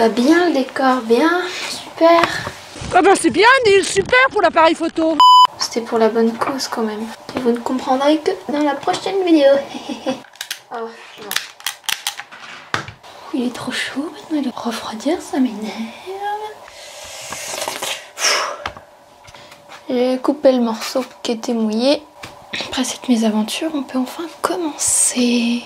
Bah bien le décor, bien, super. Ah bah c'est bien, Neil, super pour l'appareil photo. C'était pour la bonne cause quand même. Et vous ne comprendrez que dans la prochaine vidéo. Oh non. Il est trop chaud maintenant, il doit refroidir, ça m'énerve. J'ai coupé le morceau qui était mouillé. Après cette mésaventure, on peut enfin commencer.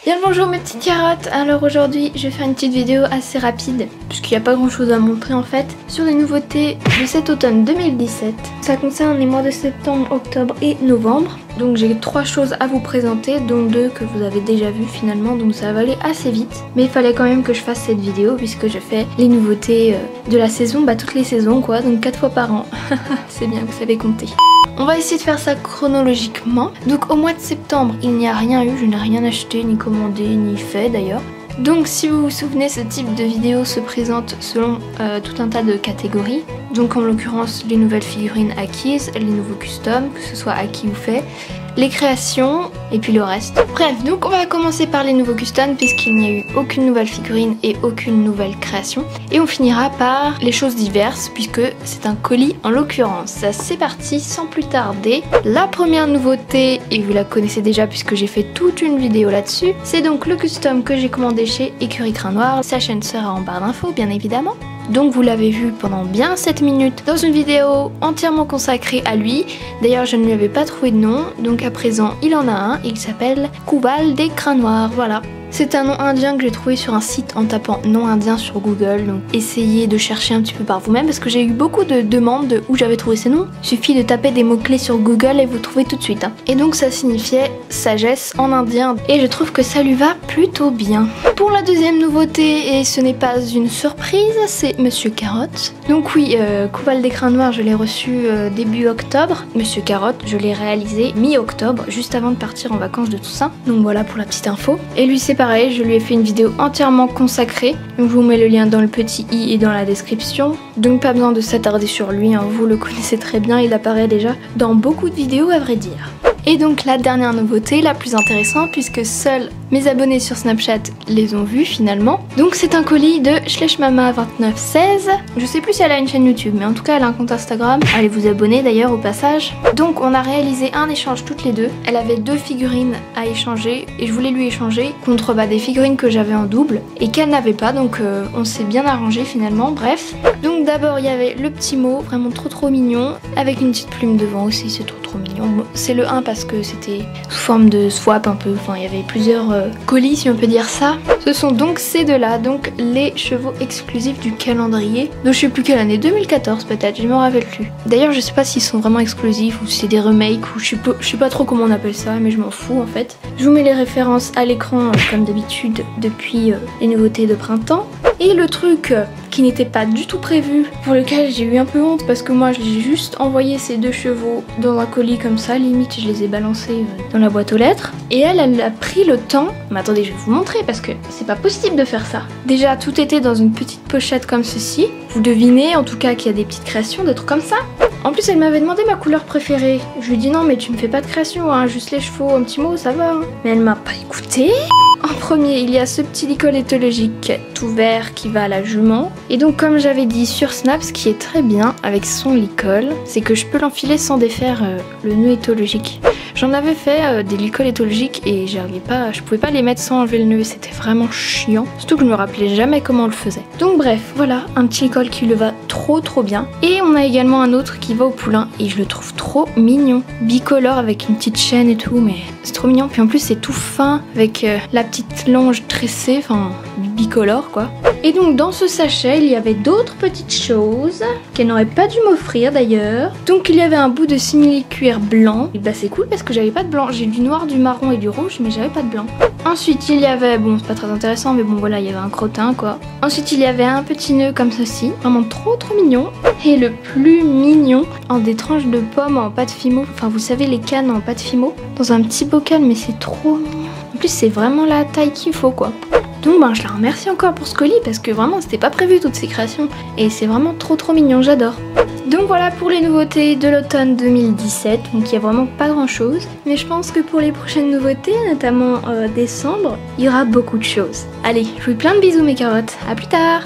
Bien le bonjour mes petites carottes. Alors aujourd'hui je vais faire une petite vidéo assez rapide puisqu'il n'y a pas grand chose à montrer en fait sur les nouveautés de cet automne 2017. Ça concerne les mois de septembre, octobre et novembre. Donc j'ai 3 choses à vous présenter, dont 2 que vous avez déjà vues finalement, donc ça va aller assez vite. Mais il fallait quand même que je fasse cette vidéo puisque je fais les nouveautés de la saison, bah toutes les saisons quoi, donc 4 fois par an. C'est bien, vous savez compter. On va essayer de faire ça chronologiquement. Donc au mois de septembre, il n'y a rien eu, je n'ai rien acheté, ni commandé, ni fait d'ailleurs. Donc si vous vous souvenez, ce type de vidéo se présente selon tout un tas de catégories. Donc en l'occurrence les nouvelles figurines acquises, les nouveaux customs, que ce soit acquis ou fait, les créations et puis le reste. Bref, donc on va commencer par les nouveaux customs puisqu'il n'y a eu aucune nouvelle figurine et aucune nouvelle création. Et on finira par les choses diverses puisque c'est un colis en l'occurrence. C'est parti sans plus tarder. La première nouveauté, et vous la connaissez déjà puisque j'ai fait toute une vidéo là-dessus, c'est donc le custom que j'ai commandé chez Écurie Crin Noir. Sa chaîne sera en barre d'infos bien évidemment. Donc vous l'avez vu pendant bien 7 minutes dans une vidéo entièrement consacrée à lui. D'ailleurs je ne lui avais pas trouvé de nom, donc à présent il en a un, il s'appelle Koubal des Crins Noirs, voilà. C'est un nom indien que j'ai trouvé sur un site en tapant nom indien sur Google, donc essayez de chercher un petit peu par vous-même parce que j'ai eu beaucoup de demandes de où j'avais trouvé ces noms. Il suffit de taper des mots-clés sur Google et vous trouvez tout de suite. Et donc ça signifiait sagesse en indien et je trouve que ça lui va plutôt bien. Pour la deuxième nouveauté, et ce n'est pas une surprise, c'est Monsieur Carotte. Donc oui, Koubal des Crins Noirs, je l'ai reçu début octobre. Monsieur Carotte, je l'ai réalisé mi-octobre, juste avant de partir en vacances de Toussaint. Donc voilà pour la petite info. Et lui c'est pareil, je lui ai fait une vidéo entièrement consacrée. Donc je vous mets le lien dans le petit i et dans la description. Donc pas besoin de s'attarder sur lui, hein, vous le connaissez très bien, il apparaît déjà dans beaucoup de vidéos à vrai dire. Et donc la dernière nouveauté, la plus intéressante, puisque seuls mes abonnés sur Snapchat les ont vus finalement. Donc c'est un colis de Schlechmama2916. Je sais plus si elle a une chaîne YouTube, mais en tout cas elle a un compte Instagram. Allez vous abonner d'ailleurs au passage. Donc on a réalisé un échange toutes les deux. Elle avait 2 figurines à échanger et je voulais lui échanger contre des figurines que j'avais en double et qu'elle n'avait pas. Donc on s'est bien arrangé finalement, bref. Donc d'abord il y avait le petit mot, vraiment trop mignon, avec une petite plume devant aussi, c'est trop mignon. Bon, c'est le 1 parce que c'était sous forme de swap un peu, enfin il y avait plusieurs colis si on peut dire ça. Ce sont donc ces deux-là, donc les chevaux exclusifs du calendrier. Donc je sais plus quelle année, 2014 peut-être, je me rappelle plus. D'ailleurs je sais pas s'ils sont vraiment exclusifs ou si c'est des remakes ou je sais pas trop comment on appelle ça, mais je m'en fous en fait. Je vous mets les références à l'écran comme d'habitude depuis les nouveautés de printemps. Et le truc qui n'était pas du tout prévu, pour lequel j'ai eu un peu honte parce que moi j'ai juste envoyé ces 2 chevaux dans un colis comme ça, limite je les ai balancés dans la boîte aux lettres. Et elle a pris le temps, mais attendez je vais vous montrer parce que c'est pas possible de faire ça. Déjà tout était dans une petite pochette comme ceci, vous devinez en tout cas qu'il y a des petites créations, des trucs comme ça. En plus elle m'avait demandé ma couleur préférée, je lui ai dit non mais tu me fais pas de création, hein, juste les chevaux, un petit mot ça va. Hein. Mais elle m'a pas écouté. En premier, il y a ce petit licol éthologique tout vert qui va à la jument. Et donc comme j'avais dit sur Snap, ce qui est très bien avec son licol, c'est que je peux l'enfiler sans défaire le nœud éthologique. J'en avais fait des licols éthologiques et je pouvais pas les mettre sans enlever le nœud, c'était vraiment chiant. Surtout que je me rappelais jamais comment on le faisait. Donc bref, voilà, un petit licol qui le va trop bien. Et on a également un autre qui va au poulain et je le trouve trop mignon. Bicolore avec une petite chaîne et tout, mais c'est trop mignon. Puis en plus c'est tout fin avec la petite longe tressée, enfin bicolore quoi. Et donc dans ce sachet il y avait d'autres petites choses qu'elle n'aurait pas dû m'offrir d'ailleurs. Donc il y avait un bout de simili-cuir blanc. Et bah c'est cool parce que j'avais pas de blanc. J'ai du noir, du marron et du rouge mais j'avais pas de blanc. Ensuite il y avait, bon c'est pas très intéressant mais bon voilà, il y avait un crottin quoi. Ensuite il y avait un petit nœud comme ceci, vraiment trop mignon. Et le plus mignon, en des tranches de pommes en pâte fimo, enfin vous savez les cannes en pâte fimo, dans un petit bocal, mais c'est trop mignon. En plus c'est vraiment la taille qu'il faut quoi. Donc ben, je la remercie encore pour ce colis parce que vraiment c'était pas prévu toutes ces créations et c'est vraiment trop mignon, j'adore. Donc voilà pour les nouveautés de l'automne 2017, donc il n'y a vraiment pas grand chose. Mais je pense que pour les prochaines nouveautés, notamment décembre, il y aura beaucoup de choses. Allez, je vous fais plein de bisous mes carottes, à plus tard!